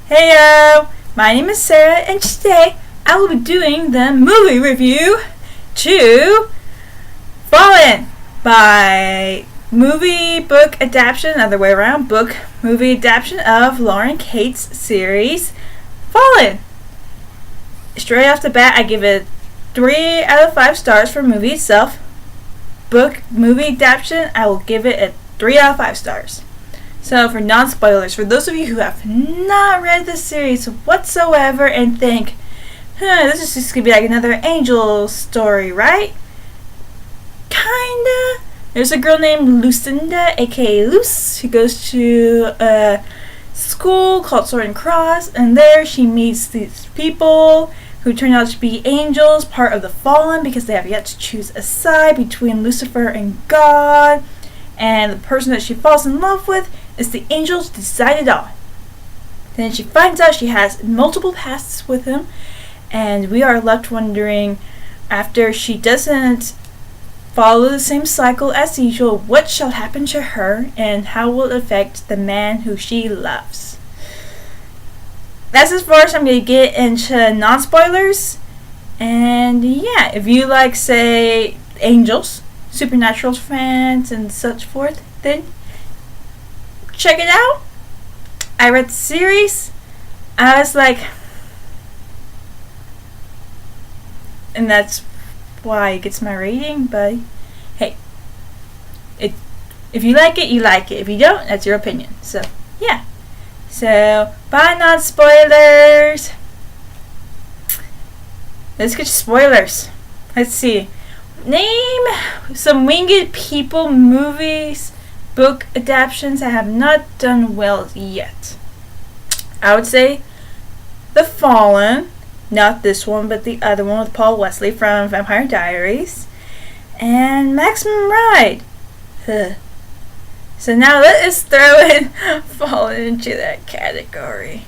Heyo! My name is Sarah, and today I will be doing the movie review to Fallen by book adaptation, other way around, book movie adaptation of Lauren Cates' series Fallen. Straight off the bat, I give it 3 out of 5 stars for movie itself. Book movie adaptation, I will give it a 3 out of 5 stars. So for non-spoilers, for those of you who have not read the series whatsoever and think, this is just going to be like another Angel story, right? Kinda. There's a girl named Lucinda, aka Luce, who goes to a school called Sword and Cross, and there she meets these people who turn out to be angels, part of the Fallen, because they have yet to choose a side between Lucifer and God. And the person that she falls in love with is the angels decided on. Then she finds out she has multiple pasts with him, and we are left wondering, after she doesn't follow the same cycle as usual, what shall happen to her and how will it affect the man who she loves. That's as far as I'm going to get into non-spoilers. And yeah, if you like, say, angels, supernatural fans and such forth, then check it out. I read the series. I was like, and that's why it gets my rating. But hey, if you like it, you like it. If you don't, that's your opinion. So yeah. So bye, not spoilers. Let's get to spoilers. Let's see. Name some winged people movies, book adaptations that have not done well yet. I would say The Fallen, not this one, but the other one with Paul Wesley from Vampire Diaries, and Maximum Ride. So now let us throw in Fallen into that category.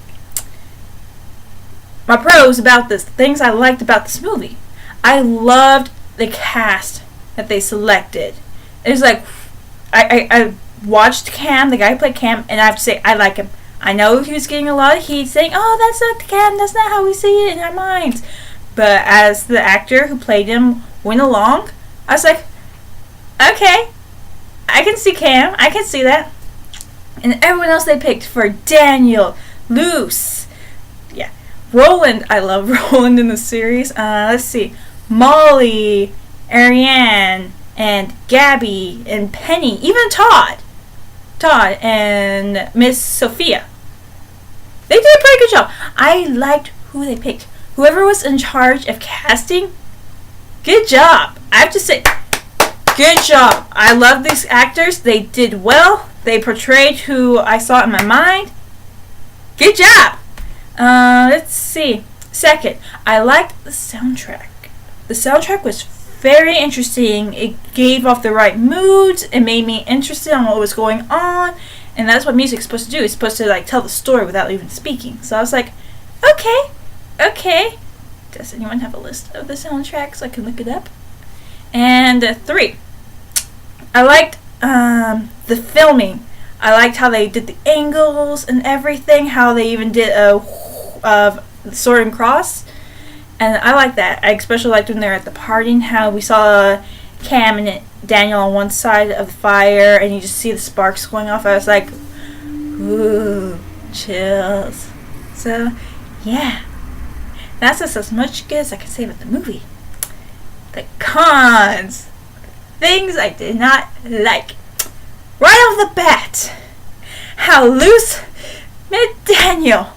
My pros about this, things I liked about this movie. I loved the cast that they selected. It was like, I watched Cam, the guy who played Cam, and I have to say, I like him. I know he was getting a lot of heat saying, oh, that's not Cam, that's not how we see it in our minds. But as the actor who played him went along, I was like, okay, I can see Cam, I can see that. And everyone else they picked for Daniel, Luce, yeah, Roland, I love Roland in the series. Let's see, Molly, Ariane, and Gabby, and Penny, even Todd, and Miss Sophia. They did a pretty good job. I liked who they picked. Whoever was in charge of casting, good job. I have to say, good job. I love these actors. They did well. They portrayed who I saw in my mind. Good job. Let's see. Second, I liked the soundtrack. The soundtrack was very interesting. It gave off the right moods. It made me interested on what was going on. And that's what music's supposed to do. It's supposed to like tell the story without even speaking. So I was like, okay. Does anyone have a list of the soundtracks so I can look it up? And 3, I liked the filming. I liked how they did the angles and everything. How they even did a Sword and Cross. And I like that. I especially liked when they were at the party, how we saw Cam and Daniel on one side of the fire, and you just see the sparks going off. I was like, ooh, chills. So, yeah. That's just as much good as I can say about the movie. The cons. Things I did not like. Right off the bat, how Luce met Daniel.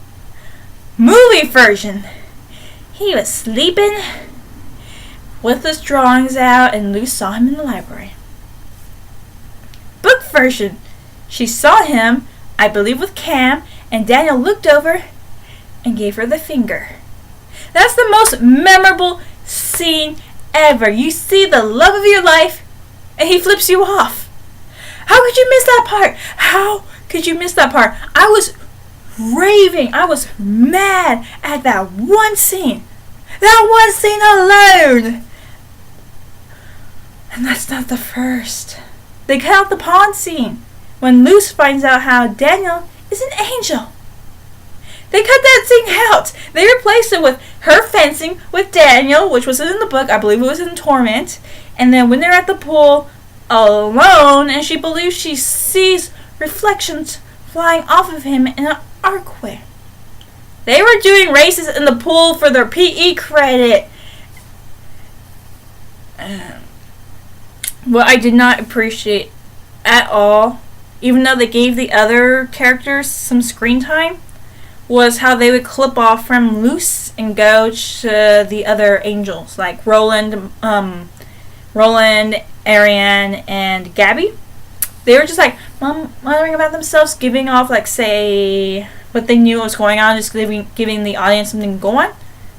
Movie version. He was sleeping with his drawings out, and Luce saw him in the library. Book version. She saw him, I believe, with Cam, and Daniel looked over and gave her the finger. That's the most memorable scene ever. You see the love of your life, and he flips you off. How could you miss that part? How could you miss that part? I was raving. I was mad at that one scene. That one scene alone. And that's not the first. They cut out the pond scene when Luce finds out how Daniel is an angel. They cut that scene out. They replaced it with her fencing with Daniel, which was in the book. I believe it was in Torment. And then when they're at the pool alone, and she believes she sees reflections flying off of him in an archway. They were doing races in the pool for their PE credit. What I did not appreciate at all, even though they gave the other characters some screen time, was how they would clip off from Luce and go to the other angels, like Roland, Ariane, and Gabby. They were just like muttering about themselves, giving off, like, say, what they knew was going on, just giving the audience something to go on.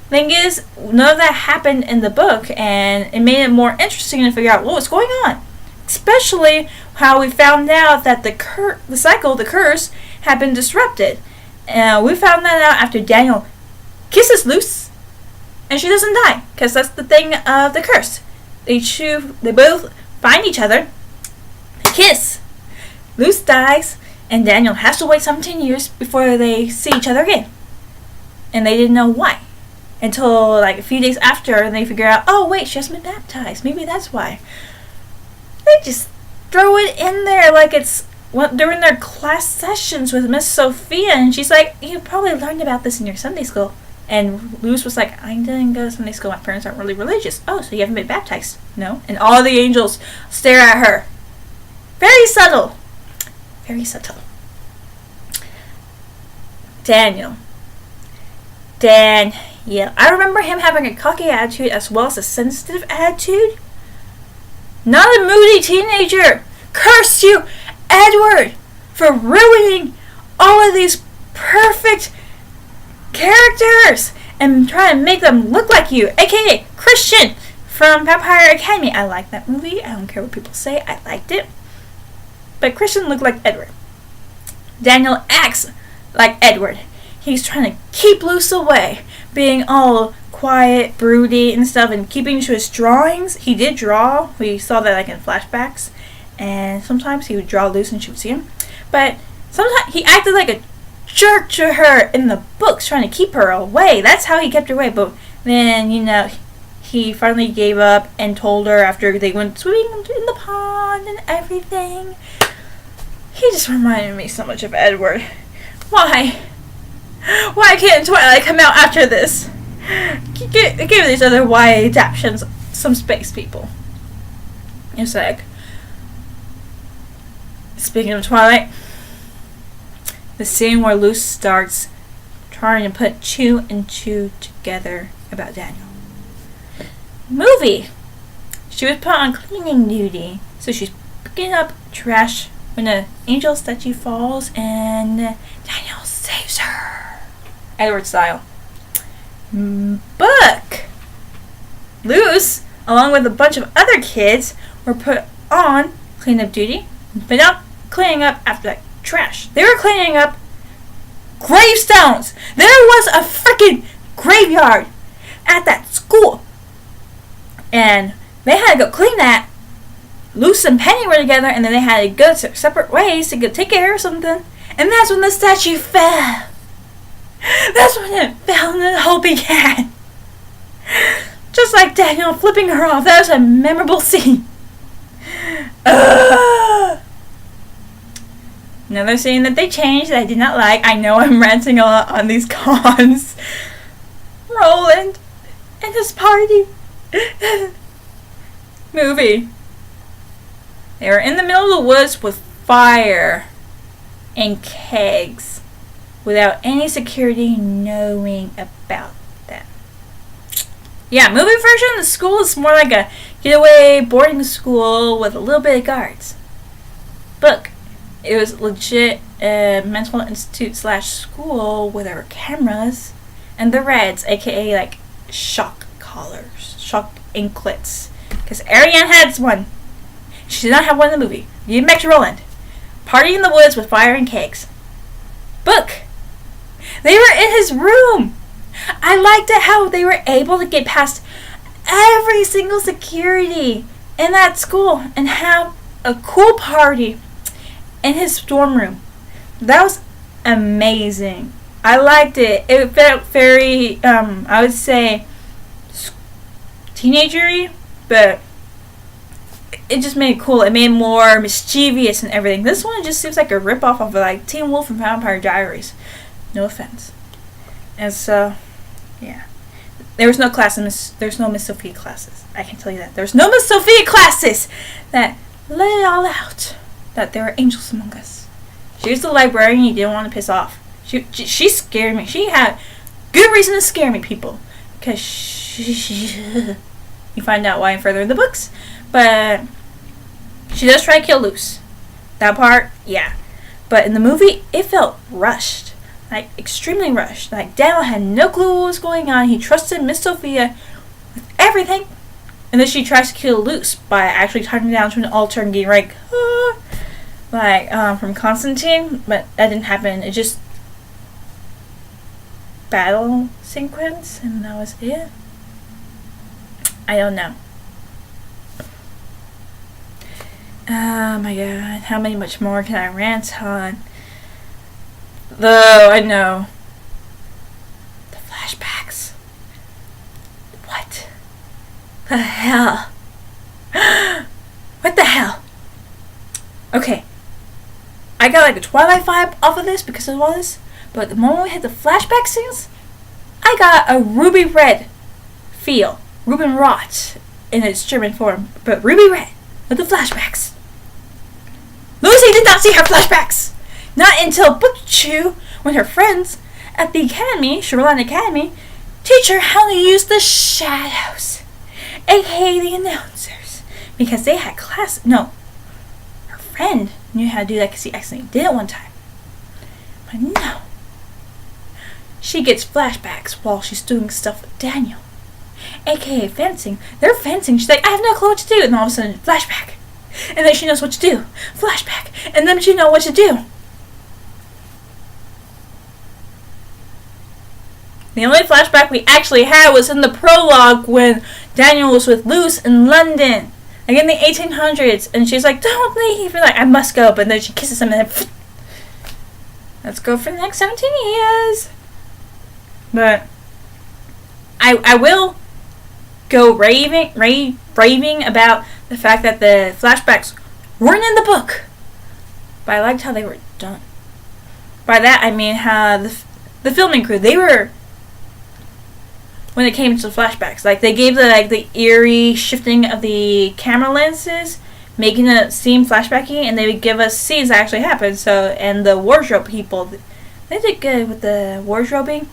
Thing is, none of that happened in the book, and it made it more interesting to figure out what was going on. Especially how we found out that the curse, had been disrupted. We found that out after Daniel kisses Luce, and she doesn't die, because that's the thing of the curse. They both find each other, they kiss, Luce dies, and Daniel has to wait 17 years before they see each other again. And they didn't know why. Until, like, a few days after, they figure out, oh, wait, she hasn't been baptized. Maybe that's why. They just throw it in there like it's during their class sessions with Miss Sophia, and she's like, you probably learned about this in your Sunday school. And Luce was like, I didn't go to Sunday school. My parents aren't really religious. Oh, so you haven't been baptized? No. And all the angels stare at her. Very subtle. Very subtle. Daniel. Yeah, I remember him having a cocky attitude as well as a sensitive attitude. Not a moody teenager. Curse you, Edward, for ruining all of these perfect characters and trying to make them look like you, aka Christian from Vampire Academy. I like that movie. I don't care what people say. I liked it. But Christian looked like Edward. Daniel acts like Edward. He's trying to keep Luce away, being all quiet, broody, and stuff, and keeping to his drawings. He did draw. We saw that, like, in flashbacks. And sometimes he would draw Luce and she would see him. But sometimes he acted like a jerk to her in the books, trying to keep her away. That's how he kept her away. But then, he finally gave up and told her after they went swimming in the pond and everything. He just reminded me so much of Edward. Why can't Twilight come out after this? Give these other YA adaptions some space, people. It's like, speaking of Twilight, the scene where Luce starts trying to put 2 and 2 together about Daniel. Movie. She was put on cleaning duty, so she's picking up trash when an angel statue falls, and Daniel saves her. Edward style. Book. Luce, along with a bunch of other kids, were put on cleanup duty, but not cleaning up after that trash. They were cleaning up gravestones. There was a freaking graveyard at that school, and they had to go clean that. Luce and Penny were together, and then they had to go separate ways to go take care of something, and that's when the statue fell. That's when it fell and the whole began. Just like Daniel flipping her off. That was a memorable scene. Another scene that they changed that I did not like. I know I'm ranting a lot on these cons. Roland and his party. Movie. They were in the middle of the woods with fire and kegs, without any security knowing about them. Yeah, movie version of the school is more like a getaway boarding school with a little bit of guards. Book. It was legit a mental institute / school where there were cameras and the Reds, aka like shock collars, shock anklets. Because Ariane had one. She did not have one in the movie. Getting back to Roland. Party in the woods with fire and cakes. Book. They were in his room. I liked it how they were able to get past every single security in that school and have a cool party in his dorm room. That was amazing. I liked it. It felt very, I would say, teenagery, but it just made it cool. It made it more mischievous and everything. This one just seems like a ripoff of like Teen Wolf and Vampire Diaries. No offense. And so, yeah. There was no class in there's no Miss Sophia classes. I can tell you that. There's no Miss Sophia classes that let it all out that there are angels among us. She was the librarian you didn't want to piss off. She scared me. She had good reason to scare me, people. Because you find out why further in the books. But she does try to kill Luce. That part, yeah. But in the movie, it felt rushed. Like, extremely rushed. Like, Daniel had no clue what was going on. He trusted Miss Sophia with everything. And then she tries to kill Luce by actually turning down to an altar and getting from Constantine. But that didn't happen. It just battle sequence, and that was it. I don't know. Oh my god, how much more can I rant on? Though, I know. The flashbacks. What the hell? What the hell? Okay. I got like a Twilight vibe off of this because of all this, but the moment we hit the flashback scenes, I got a ruby red feel. Ruben Rot in its German form, but ruby red with the flashbacks. Lucy did not see her flashbacks! Not until Book 2, when her friends at the academy, Shoreline Academy, teach her how to use the shadows, aka the announcers, because they had class. No, her friend knew how to do that because he accidentally did it one time. But no, she gets flashbacks while she's doing stuff with Daniel, aka fencing. They're fencing. She's like, I have no clue what to do, and all of a sudden, flashback. And then she knows what to do. Flashback. And then she knows what to do. The only flashback we actually had was in the prologue when Daniel was with Luce in London. Like in the 1800s. And she's like, don't leave. We're like, I must go. But then she kisses him and then let's go for the next 17 years. But I will go raving about the fact that the flashbacks weren't in the book. But I liked how they were done. By that I mean how the filming crew, they were, when it came to flashbacks, like they gave the eerie shifting of the camera lenses, making it seem flashbacky, and they would give us scenes that actually happened. So, and the wardrobe people, they did good with the wardrobing,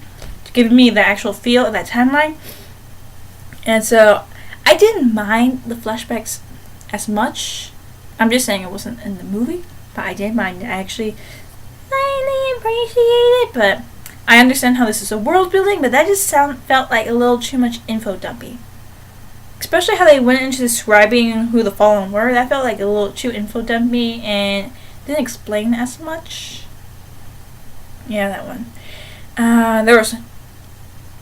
giving me the actual feel of that timeline. And so I didn't mind the flashbacks as much. I'm just saying it wasn't in the movie, but I did mind it. I actually slightly appreciate it, but I understand how this is a world building, but that just felt like a little too much info dumping. Especially how they went into describing who the Fallen were. That felt like a little too info dumpy and didn't explain as much. Yeah, that one. There was,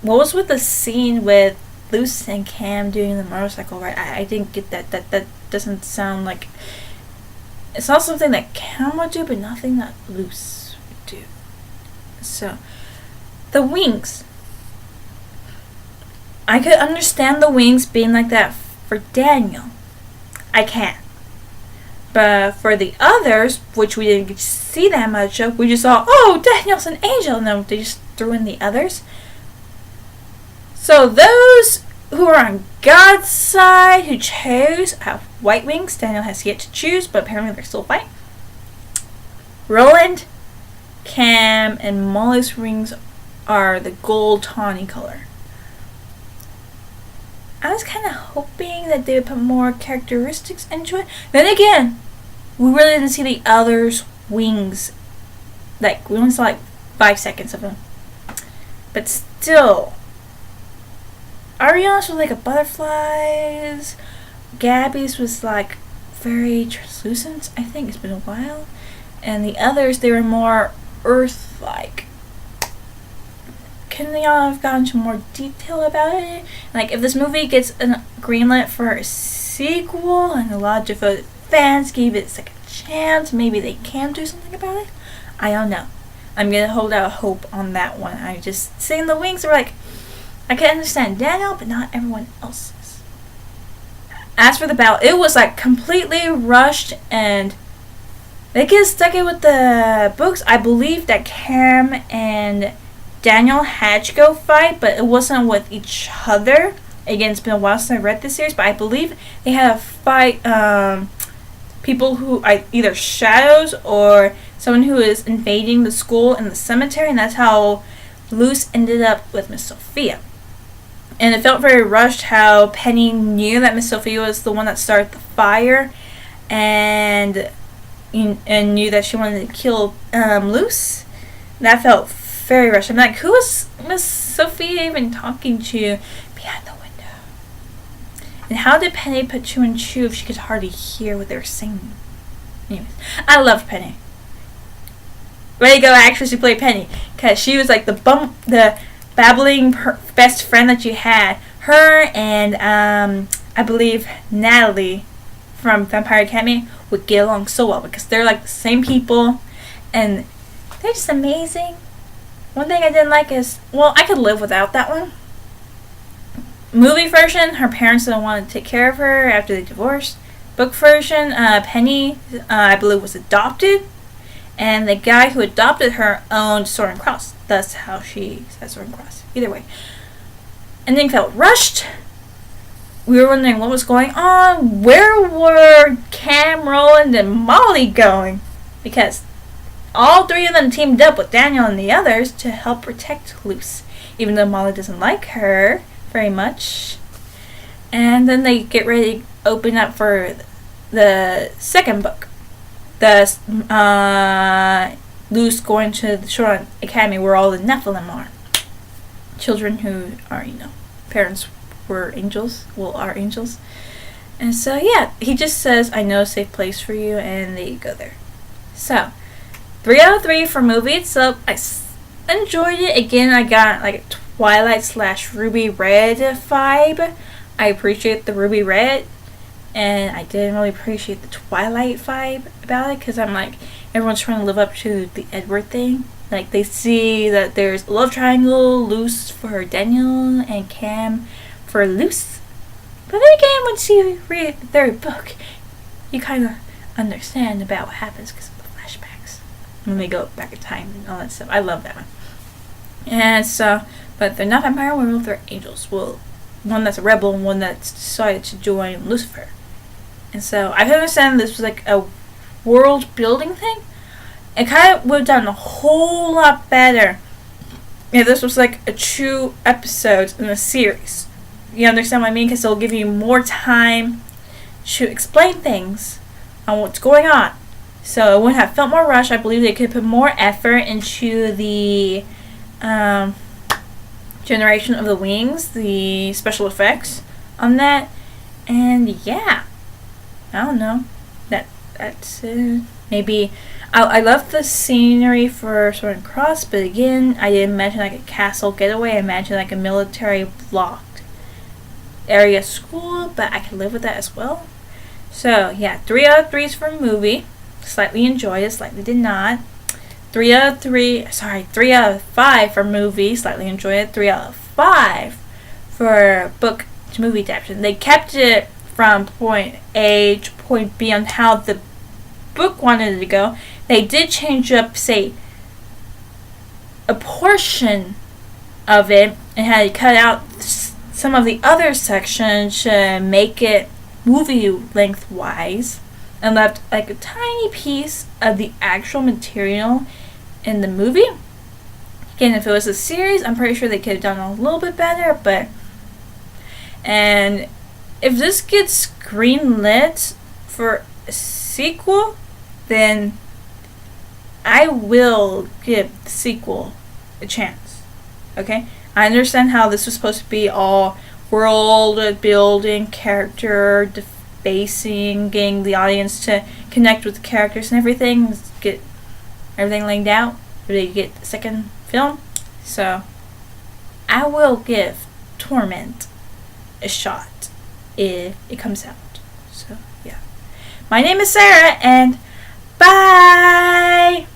what was with the scene with Luce and Cam doing the motorcycle ride? I didn't get that. That doesn't sound like, it's not something that Cam would do, but nothing that Luce would do. So, the wings. I could understand the wings being like that for Daniel. I can. But for the others, which we didn't get to see that much of, we just saw, oh, Daniel's an angel, and then they just threw in the others. So those who are on God's side, who chose white wings, Daniel has yet to choose, but apparently they're still white. Roland, Cam, and Molly's wings are the gold tawny color. I was kind of hoping that they would put more characteristics into it. Then again, we really didn't see the others' wings. Like, we only saw like 5 seconds of them. But still, Ariana's was like a butterfly's. Gabby's was like very translucent. I think it's been a while. And the others, they were more earth-like. Can y'all have gone into more detail about it? Like, if this movie gets a greenlit for a sequel and a lot of devoted fans gave it a second chance, maybe they can do something about it. I don't know. I'm gonna hold out hope on that one. I just seeing the wings are like, I can understand Daniel, but not everyone else's. As for the battle, it was like completely rushed, and they get stuck in with the books. I believe that Cam and Daniel had to go fight, but it wasn't with each other. Again, it's been a while since I read this series, but I believe they had to fight people who are either shadows or someone who is invading the school in the cemetery, and that's how Luce ended up with Miss Sophia. And it felt very rushed how Penny knew that Miss Sophia was the one that started the fire, and knew that she wanted to kill Luce. That felt very rushed. I'm like, who is Miss Sophia even talking to behind the window? And how did Penny put two and two if she could hardly hear what they were saying? Anyways, I love Penny. Way to go, actress who played Penny, because she was like the babbling best friend that you had. Her and I believe Natalie from Vampire Academy would get along so well because they're like the same people, and they're just amazing. One thing I didn't like is, well, I could live without that one. Movie version, her parents didn't want to take care of her after they divorced. Book version, Penny, I believe, was adopted, and the guy who adopted her owned Sword and Cross. That's how she said Sword and Cross. Either way. Ending felt rushed. We were wondering what was going on. Where were Cam, Roland, and Molly going? Because all three of them teamed up with Daniel and the others to help protect Luce, even though Molly doesn't like her very much. And then they get ready to open up for the second book. The Luce going to the Shoreline Academy where all the Nephilim are. Children who are, parents were angels. Well, are angels. And so, yeah, he just says, I know a safe place for you, and they go there. So, 3 out of 3 for movie. So, I enjoyed it. Again, I got like a Twilight/Ruby Red vibe. I appreciate the Ruby Red, and I didn't really appreciate the Twilight vibe about it, because I'm like, everyone's trying to live up to the Edward thing. Like, they see that there's a love triangle, Luce for Daniel, and Cam for Luce. But then again, once you read the third book, you kind of understand about what happens because of the flashbacks. When they go back in time and all that stuff. I love that one. And so, but they're not vampire werewolves, they're angels. Well, one that's a rebel and one that's decided to join Lucifer. And so, I can understand this was like a world building thing. It kind of would have done a whole lot better if this was like a 2 episodes in a series. You understand what I mean? Because it'll give you more time to explain things on what's going on. So it would have felt more rushed. I believe they could put more effort into the generation of the wings, the special effects on that. And yeah, I don't know. That's it. Maybe I love the scenery for Sword and Cross, but again, I didn't imagine like a castle getaway. I imagined like a military blocked area school, but I can live with that as well. So yeah, 3 out of 3 for movie. Slightly enjoyed it, slightly did not. 3 out of 5 for movie, slightly enjoyed it. 3 out of 5 for book to movie adaptation. They kept it from point A to point B on how the book wanted it to go. They did change up, say, a portion of it and had to cut out some of the other sections to make it movie length-wise, and left like a tiny piece of the actual material in the movie. Again, if it was a series, I'm pretty sure they could have done a little bit better, but... And if this gets greenlit for a sequel, then I will give the sequel a chance. Okay? I understand how this was supposed to be all world building, character basing, getting the audience to connect with the characters and everything, get everything laid out, ready to get the second film. So I will give Torment a shot if it comes out. So yeah. My name is Sarah, and bye!